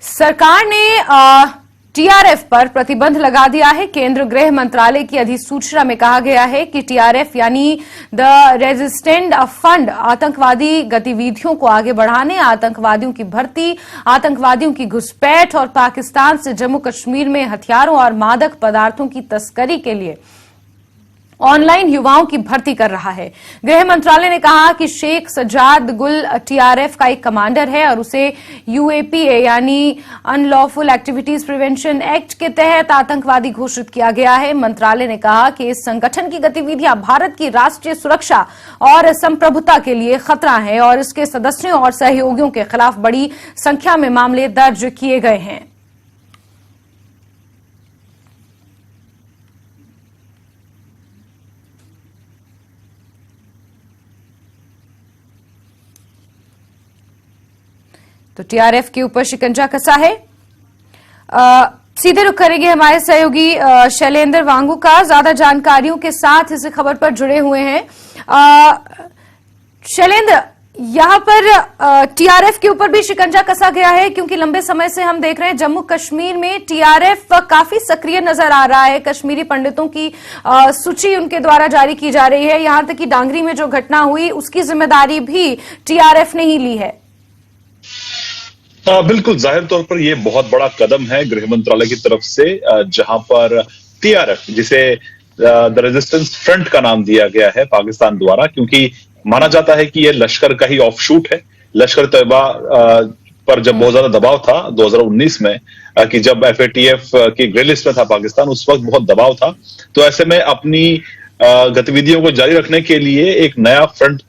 सरकार ने टीआरएफ पर प्रतिबंध लगा दिया है। केंद्र गृह मंत्रालय की अधिसूचना में कहा गया है कि टीआरएफ यानी द रेजिस्टेंट फंड आतंकवादी गतिविधियों को आगे बढ़ाने, आतंकवादियों की भर्ती, आतंकवादियों की घुसपैठ और पाकिस्तान से जम्मू कश्मीर में हथियारों और मादक पदार्थों की तस्करी के लिए ऑनलाइन युवाओं की भर्ती कर रहा है। गृह मंत्रालय ने कहा कि शेख सजाद गुल टीआरएफ का एक कमांडर है और उसे यूएपीए यानी अनलॉफुल एक्टिविटीज प्रिवेंशन एक्ट के तहत आतंकवादी घोषित किया गया है। मंत्रालय ने कहा कि इस संगठन की गतिविधियां भारत की राष्ट्रीय सुरक्षा और संप्रभुता के लिए खतरा है और इसके सदस्यों और सहयोगियों के खिलाफ बड़ी संख्या में मामले दर्ज किए गए हैं। तो टीआरएफ के ऊपर शिकंजा कसा है। सीधे रुख करेंगे हमारे सहयोगी शैलेंद्र वांगू का, ज्यादा जानकारियों के साथ इस खबर पर जुड़े हुए हैं। शैलेंद्र, यहां पर टीआरएफ के ऊपर भी शिकंजा कसा गया है क्योंकि लंबे समय से हम देख रहे हैं जम्मू कश्मीर में टीआरएफ काफी सक्रिय नजर आ रहा है। कश्मीरी पंडितों की सूची उनके द्वारा जारी की जा रही है। यहां तक कि डांगरी में जो घटना हुई उसकी जिम्मेदारी भी टीआरएफ ने ही ली है। बिल्कुल, जाहिर तौर पर यह बहुत बड़ा कदम है गृह मंत्रालय की तरफ से, जहां पर टीआरएफ, जिसे द रेजिस्टेंस फ्रंट का नाम दिया गया है पाकिस्तान द्वारा, क्योंकि माना जाता है कि यह लश्कर का ही ऑफशूट है। लश्कर तैयबा पर जब बहुत ज्यादा दबाव था 2019 में, कि जब एफएटीएफ की ग्रे लिस्ट में था पाकिस्तान, उस वक्त बहुत दबाव था। तो ऐसे में अपनी गतिविधियों को जारी रखने के लिए एक नया फ्रंट,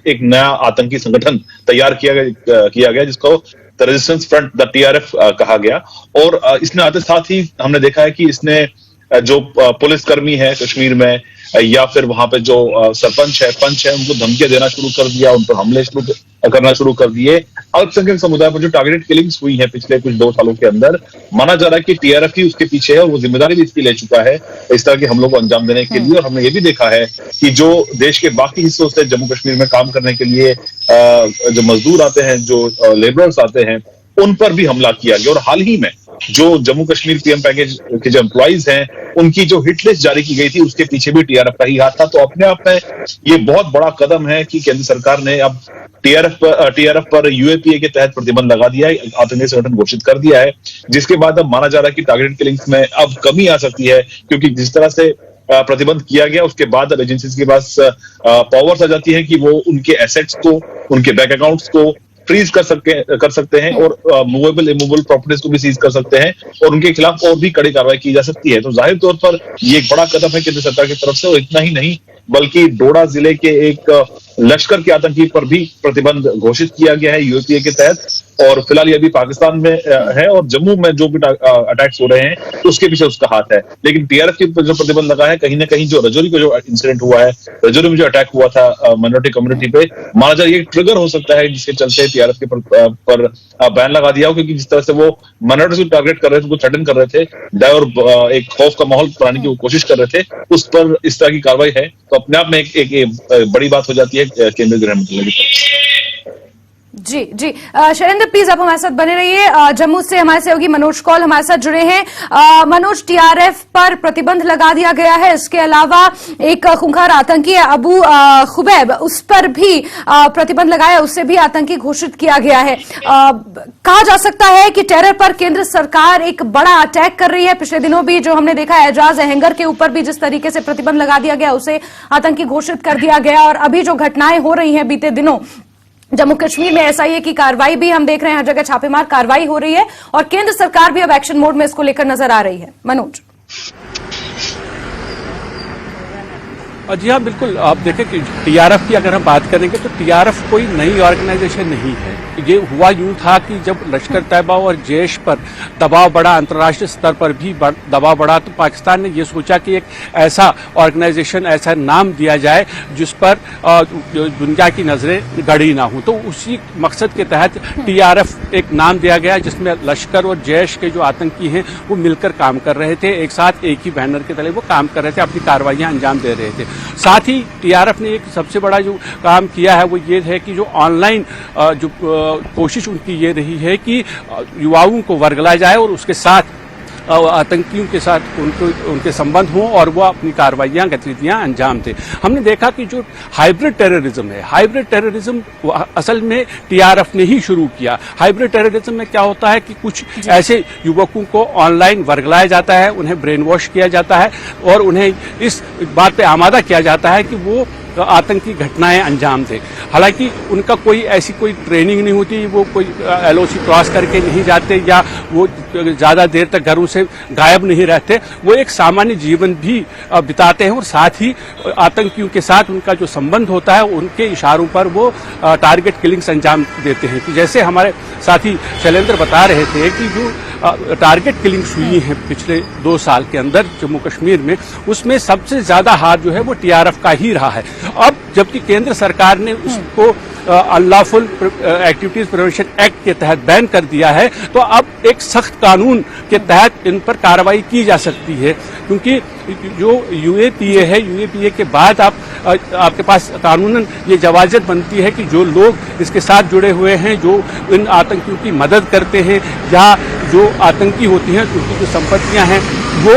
एक नया आतंकी संगठन तैयार किया गया जिसको the resistance front, the TRF कहा गया। और इसने आते साथ ही हमने देखा है कि इसने जो पुलिसकर्मी है कश्मीर में या फिर वहां पे जो सरपंच है, पंच है, उनको धमकियां देना शुरू कर दिया, उन पर हमले करना शुरू कर दिए। अल्पसंख्यक समुदाय पर जो टारगेटेड किलिंग्स हुई है पिछले कुछ 2 सालों के अंदर, माना जा रहा है कि टीआरएफ ही उसके पीछे है और वो जिम्मेदारी भी इसकी ले चुका है इस तरह के हमलों को अंजाम देने के लिए। और हमने ये भी देखा है कि जो देश के बाकी हिस्सों से जम्मू कश्मीर में काम करने के लिए जो मजदूर आते हैं, जो लेबरर्स आते हैं, उन पर भी हमला किया गया। और हाल ही में जो जम्मू कश्मीर पीएम पैकेज के जो एम्प्लॉइज हैं, उनकी जो हिट लिस्ट जारी की गई थी, उसके पीछे भी टीआरएफ का ही हाथ था। तो अपने आप में ये बहुत बड़ा कदम है कि केंद्र सरकार ने अब टीआरएफ पर यूएपीए के तहत प्रतिबंध लगा दिया है, आतंकी संगठन घोषित कर दिया है, जिसके बाद अब माना जा रहा है कि टारगेटेड किलिंग्स में अब कमी आ सकती है, क्योंकि जिस तरह से प्रतिबंध किया गया उसके बाद अब एजेंसीज के पास पावर्स आ जाती है कि वो उनके एसेट्स को, उनके बैंक अकाउंट्स को फ्रीज कर सकते हैं और मूवेबल इमूवेबल प्रॉपर्टीज को भी सीज कर सकते हैं और उनके खिलाफ और भी कड़ी कार्रवाई की जा सकती है। तो जाहिर तौर पर ये एक बड़ा कदम है केंद्र सरकार की तरफ से। और इतना ही नहीं, बल्कि डोडा जिले के एक लश्कर के आतंकी पर भी प्रतिबंध घोषित किया गया है यूएपीए के तहत। और फिलहाल ये अभी पाकिस्तान में है और जम्मू में जो भी अटैक्स हो रहे हैं तो उसके पीछे उसका हाथ है। लेकिन टीआरएफ के जो प्रतिबंध लगा है, कहीं ना कहीं जो रजौरी को जो इंसिडेंट हुआ है, रजौरी में जो अटैक हुआ था माइनॉरिटी कम्युनिटी पे, माना जाए ये ट्रिगर हो सकता है जिसके चलते टीआरएफ के पर बैन लगा दिया हो, क्योंकि जिस तरह से वो माइनॉरिटी को टारगेट कर रहे थे, उनको थ्रेटन कर रहे थे, डर और एक खौफ का माहौल बनाने की वो कोशिश कर रहे थे, उस पर इस तरह की कार्रवाई है। तो अपने आप में एक बड़ी बात हो जाती है केंद्रीय गृह मंत्रालय की तरफ से। जी जी, शैलेंद्र प्लीज आप हमारे साथ बने रहिए। जम्मू से हमारे सहयोगी मनोज कौल हमारे साथ जुड़े हैं। मनोज, टीआरएफ पर प्रतिबंध लगा दिया गया है, इसके अलावा एक खूंखार आतंकी अबू खुबैब, उस पर भी प्रतिबंध लगाया, उससे भी आतंकी घोषित किया गया है। कहा जा सकता है कि टेरर पर केंद्र सरकार एक बड़ा अटैक कर रही है। पिछले दिनों भी जो हमने देखा एजाज अहंगर के ऊपर भी जिस तरीके से प्रतिबंध लगा दिया गया, उसे आतंकी घोषित कर दिया गया। और अभी जो घटनाएं हो रही हैं बीते दिनों जम्मू कश्मीर में, एसआईए की कार्रवाई भी हम देख रहे हैं, हर जगह छापेमार कार्रवाई हो रही है और केंद्र सरकार भी अब एक्शन मोड में इसको लेकर नजर आ रही है। मनोज। जी हाँ, बिल्कुल। आप देखें कि टीआरएफ की अगर हम बात करेंगे तो टीआरएफ कोई नई ऑर्गेनाइजेशन नहीं है। ये हुआ यूं था कि जब लश्कर तैयबा और जैश पर दबाव बढ़ा, अंतर्राष्ट्रीय स्तर पर भी दबाव बढ़ा, तो पाकिस्तान ने ये सोचा कि एक ऐसा ऑर्गेनाइजेशन, ऐसा नाम दिया जाए जिस पर दुनिया की नजरें गड़ी ना हो। तो उसी मकसद के तहत टीआरएफ एक नाम दिया गया, जिसमें लश्कर और जैश के जो आतंकी हैं वो मिलकर काम कर रहे थे, एक साथ एक ही बैनर के तले वो काम कर रहे थे, अपनी कार्रवाइयां अंजाम दे रहे थे। साथ ही टीआरएफ ने एक सबसे बड़ा जो काम किया है वो ये है कि जो ऑनलाइन जो कोशिश उनकी ये रही है कि युवाओं को वर्गलाया जाए और उसके साथ आतंकियों के साथ उनके संबंध हों और वो अपनी कार्रवाइयां गतिविधियां अंजाम दें। हमने देखा कि जो हाइब्रिड टेररिज्म है, हाइब्रिड टेररिज्म असल में टीआरएफ ने ही शुरू किया। हाइब्रिड टेररिज्म में क्या होता है कि कुछ ऐसे युवकों को ऑनलाइन वर्गलाया जाता है, उन्हें ब्रेन वॉश किया जाता है और उन्हें इस बात पे आमादा किया जाता है कि वो आतंकी घटनाएं अंजाम दें। हालांकि उनका कोई ऐसी कोई ट्रेनिंग नहीं होती, वो कोई एलओसी क्रॉस करके नहीं जाते या वो ज्यादा देर तक घरों से गायब नहीं रहते, वो एक सामान्य जीवन भी बिताते हैं और साथ ही आतंकियों के साथ उनका जो संबंध होता है उनके इशारों पर वो टारगेट किलिंग्स अंजाम देते हैं। कि जैसे हमारे साथी शैलेंद्र बता रहे थे कि जो टारगेट किलिंग्स हुई हैं पिछले 2 साल के अंदर जम्मू कश्मीर में, उसमें सबसे ज्यादा हाथ जो है वो टीआरएफ का ही रहा है। अब जबकि केंद्र सरकार ने उसको अनलॉफुल एक्टिविटीज प्रिवेंशन एक्ट के तहत बैन कर दिया है, तो अब एक सख्त कानून के तहत इन पर कार्रवाई की जा सकती है, क्योंकि जो यूएपीए है, यूएपीए के बाद आपके पास कानूनन ये जवाजत बनती है कि जो लोग इसके साथ जुड़े हुए हैं, जो इन आतंकियों की मदद करते हैं या जो आतंकी होती हैं, उनकी जो संपत्तियां हैं वो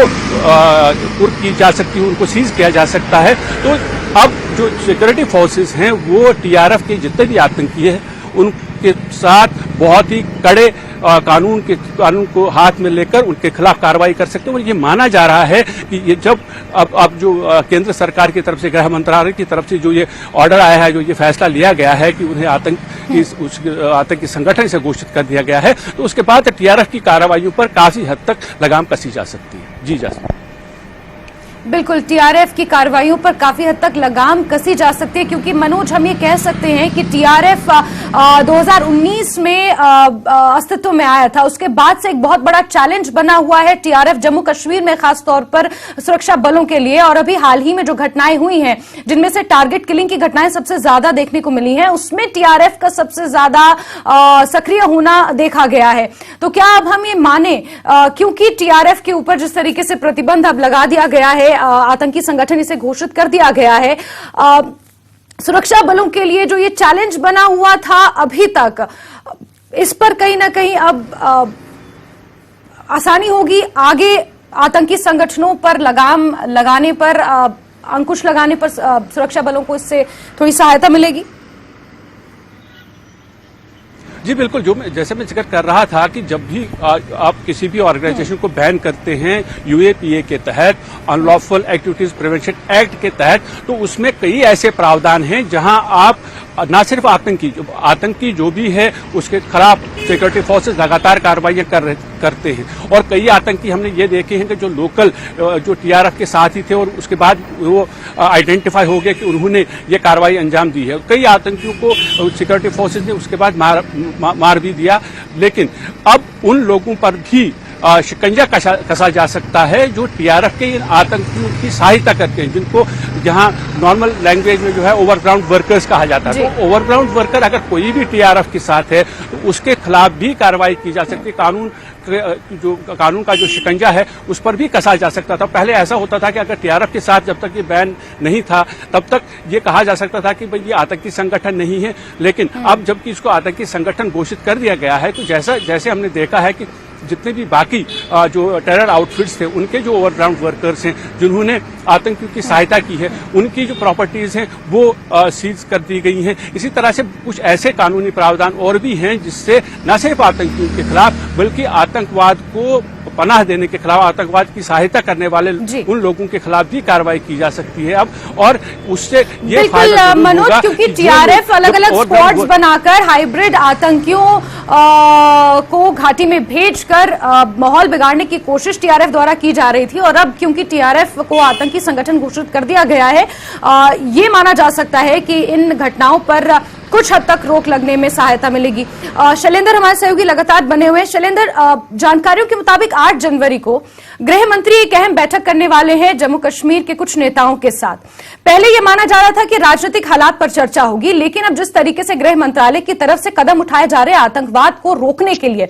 कुर्क की जा सकती है, उनको सीज किया जा सकता है। तो अब जो सिक्योरिटी फोर्सेस हैं वो टीआरएफ के जितने भी आतंकी हैं उनके साथ बहुत ही कड़े कानून को हाथ में लेकर उनके खिलाफ कार्रवाई कर सकते हैं। और ये माना जा रहा है कि ये जब अब जो केंद्र सरकार की तरफ से, गृह मंत्रालय की तरफ से जो ये ऑर्डर आया है, जो ये फैसला लिया गया है कि उन्हें आतंकी संगठन से घोषित कर दिया गया है, तो उसके बाद टीआरएफ की कार्रवाइयों पर काफी हद तक लगाम कसी जा सकती है। जी जा सकती है। बिल्कुल, टीआरएफ की कार्रवाइयों पर काफी हद तक लगाम कसी जा सकती है, क्योंकि मनोज हम ये कह सकते हैं कि टीआरएफ 2019 में अस्तित्व में आया था, उसके बाद से एक बहुत बड़ा चैलेंज बना हुआ है टीआरएफ जम्मू कश्मीर में, खास तौर पर सुरक्षा बलों के लिए। और अभी हाल ही में जो घटनाएं हुई हैं, जिनमें से टारगेट किलिंग की घटनाएं सबसे ज्यादा देखने को मिली हैं, उसमें टीआरएफ का सबसे ज्यादा सक्रिय होना देखा गया है। तो क्या अब हम ये माने, क्योंकि टीआरएफ के ऊपर जिस तरीके से प्रतिबंध अब लगा दिया गया है, आतंकी संगठन इसे घोषित कर दिया गया है, सुरक्षा बलों के लिए जो ये चैलेंज बना हुआ था अभी तक, इस पर कहीं ना कहीं अब आसानी होगी आगे आतंकी संगठनों पर लगाम लगाने पर, अंकुश लगाने पर सुरक्षा बलों को इससे थोड़ी सहायता मिलेगी? जी बिल्कुल, जैसे मैं जिक्र कर रहा था कि जब भी आप किसी भी ऑर्गेनाइजेशन को बैन करते हैं यूएपीए के तहत, अनलॉफुल एक्टिविटीज प्रिवेंशन एक्ट के तहत, तो उसमें कई ऐसे प्रावधान हैं जहां आप न सिर्फ आतंकी जो भी है उसके खिलाफ सिक्योरिटी फोर्सेस लगातार कार्रवाइयां करते हैं। और कई आतंकी हमने ये देखे हैं कि जो लोकल जो टीआरएफ के साथ ही थे और उसके बाद वो आइडेंटिफाई हो गया कि उन्होंने ये कार्रवाई अंजाम दी है। कई आतंकियों को सिक्योरिटी फोर्सेस ने उसके बाद मार भी दिया, लेकिन अब उन लोगों पर भी शिकंजा कसा जा सकता है जो टीआरएफ के इन आतंकियों की सहायता करते हैं, जिनको जहां नॉर्मल लैंग्वेज में जो है ओवरग्राउंड वर्कर्स कहा जाता है। तो ओवरग्राउंड वर्कर अगर कोई भी टीआरएफ के साथ है तो उसके खिलाफ भी कार्रवाई की जा सकती है। कानून का जो शिकंजा है उस पर भी कसा जा सकता था। पहले ऐसा होता था कि अगर टीआरएफ के साथ जब तक ये बैन नहीं था तब तक ये कहा जा सकता था कि भाई ये आतंकी संगठन नहीं है, लेकिन अब जबकि इसको आतंकी संगठन घोषित कर दिया गया है, तो जैसे हमने देखा है कि जितने भी बाकी जो टेरर आउटफिट्स थे, उनके जो ओवरग्राउंड वर्कर्स हैं जिन्होंने आतंकियों की सहायता की है, उनकी जो प्रॉपर्टीज हैं वो सीज कर दी गई हैं। इसी तरह से कुछ ऐसे कानूनी प्रावधान और भी हैं जिससे न सिर्फ आतंकियों के खिलाफ बल्कि आतंकवाद को पनाह देने के खिलाफ, आतंकवाद की सहायता करने वाले उन लोगों के खिलाफ भी कार्रवाई की जा सकती है अब। और उससे ये फायदा मनोज, क्योंकि टीआरएफ अलग अलग स्क्वाड्स बनाकर हाइब्रिड आतंकियों को घाटी में भेजकर माहौल बिगाड़ने की कोशिश टीआरएफ द्वारा की जा रही थी, और अब क्योंकि टीआरएफ को आतंकी संगठन घोषित कर दिया गया है, ये माना जा सकता है कि इन घटनाओं पर कुछ हद तक रोक लगने में सहायता मिलेगी। शैलेंद्र हमारे सहयोगी लगातार बने हुए हैं। शैलेंद्र, जानकारियों के मुताबिक 8 जनवरी को गृह मंत्री एक अहम बैठक करने वाले हैं जम्मू कश्मीर के कुछ नेताओं के साथ। पहले यह माना जा रहा था कि राजनीतिक हालात पर चर्चा होगी, लेकिन अब जिस तरीके से गृह मंत्रालय की तरफ से कदम उठाए जा रहे हैं आतंकवाद को रोकने के लिए,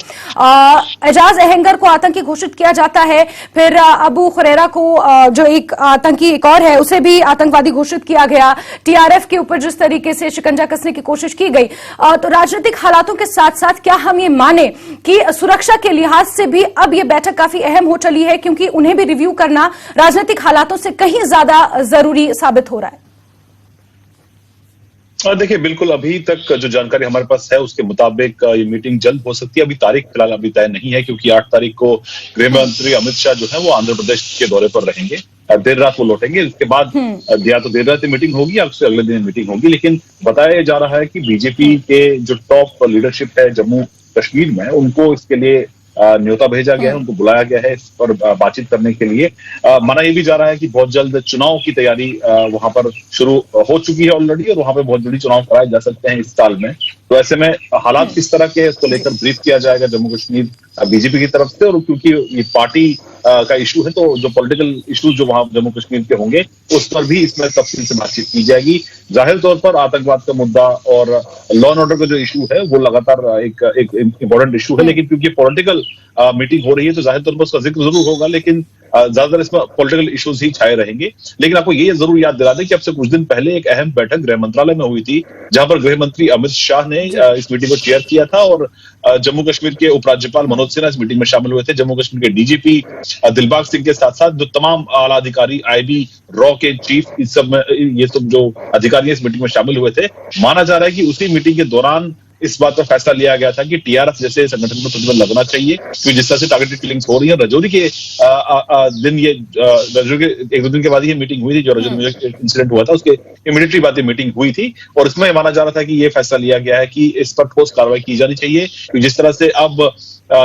एजाज अहंगर को आतंकी घोषित किया जाता है, फिर अबू खुरैरा को जो एक आतंकी एक और है उसे भी आतंकवादी घोषित किया गया, टीआरएफ के ऊपर जिस तरीके से शिकंजा कसने की कोशिश की गई, तो राजनीतिक हालातों के साथ साथ क्या हम ये माने कि सुरक्षा के लिहाज से भी अब ये बैठक काफी अहम हो चली है, क्योंकि उन्हें भी रिव्यू करना राजनीतिक हालातों से कहीं ज्यादा जरूरी साबित हो रहा है? देखिए, बिल्कुल अभी तक जो जानकारी हमारे पास है उसके मुताबिक ये मीटिंग जल्द हो सकती है। अभी तारीख फिलहाल अभी तय नहीं है, क्योंकि 8 तारीख को गृह मंत्री अमित शाह जो है वो आंध्र प्रदेश के दौरे पर रहेंगे। देर रात वो लौटेंगे। उसके बाद या तो देर रात मीटिंग होगी या उससे अगले दिन मीटिंग होगी। लेकिन बताया जा रहा है कि बीजेपी के जो टॉप लीडरशिप है जम्मू कश्मीर में, उनको इसके लिए न्योता भेजा गया है, उनको बुलाया गया है इस पर बातचीत करने के लिए। माना यह भी जा रहा है कि बहुत जल्द चुनाव की तैयारी वहां पर शुरू हो चुकी है ऑलरेडी, और वहां पे बहुत जल्दी चुनाव कराए जा सकते हैं इस साल में। तो ऐसे में हालात किस तरह के इसको लेकर ब्रीफ किया जाएगा जम्मू कश्मीर बीजेपी की तरफ से। और क्योंकि ये पार्टी का इशू है, तो जो पॉलिटिकल इशू जो वहां जम्मू कश्मीर के होंगे उस पर भी इसमें तफसील से बातचीत की जाएगी। जाहिर तौर पर आतंकवाद का मुद्दा और लॉ एंड ऑर्डर का जो इशू है वो लगातार एक इंपॉर्टेंट इशू है। लेकिन क्योंकि पॉलिटिकल मीटिंग हो रही है तो जाहिर तौर पर उसका जिक्र जरूर होगा, लेकिन ज्यादातर इसमें पॉलिटिकल इश्यूज ही छाए रहेंगे। लेकिन आपको ये जरूर याद दिला दें कि अब से कुछ दिन पहले एक अहम बैठक गृह मंत्रालय में हुई थी, जहां पर गृह मंत्री अमित शाह ने इस मीटिंग को चेयर किया था, और जम्मू कश्मीर के उपराज्यपाल मनोज सिन्हा इस मीटिंग में शामिल हुए थे। जम्मू कश्मीर के डीजीपी दिलबाग सिंह के साथ साथ जो तमाम आला अधिकारी, आईबी, रॉ के चीफ, इस सब में ये सब जो अधिकारी इस मीटिंग में शामिल हुए थे। माना जा रहा है कि उसी मीटिंग के दौरान इस बात पर फैसला लिया गया था कि टीआरएफ जैसे संगठन को प्रतिबंध लगना चाहिए, क्योंकि जिस तरह से टारगेटेड किलिंग्स हो रही है। रजौरी के दिन, ये रजौरी के 1-2 दिन के बाद ये मीटिंग हुई थी, जो रजौरी में इंसिडेंट हुआ था उसके इमीडिएटली बाद ये मीटिंग हुई थी, और इसमें माना जा रहा था कि ये फैसला लिया गया है कि इस पर ठोस कार्रवाई की जानी चाहिए। जिस तरह से अब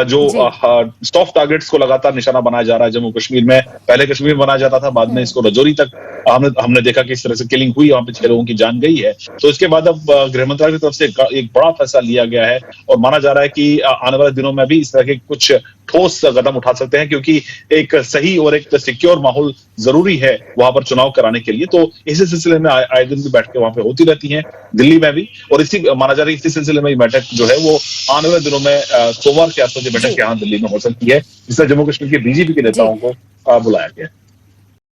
जो सॉफ्ट टारगेट्स को लगातार निशाना बनाया जा रहा है जम्मू कश्मीर में, पहले कश्मीर में बनाया जाता था, बाद में इसको रजौरी तक हमने देखा कि इस तरह से किलिंग हुई, वहां पे 6 लोगों की जान गई है। तो इसके बाद अब गृह मंत्रालय की तरफ से एक बड़ा फैसला लिया गया है, और माना जा रहा है कि आने वाले दिनों में भी इस तरह के कुछ ठोस कदम उठा सकते हैं, क्योंकि एक सही और एक सिक्योर माहौल जरूरी है वहां पर चुनाव कराने के लिए। तो इसी सिलसिले में आए दिन की बैठकें वहां पे होती रहती हैं, दिल्ली में भी, और इसी माना जा रहा है इसी सिलसिले में बैठक जो है वो आने वाले दिनों में सोमवार के आसपास बैठक यहाँ दिल्ली में हो सकती है, जिससे जम्मू कश्मीर के बीजेपी के नेताओं को बुलाया गया है।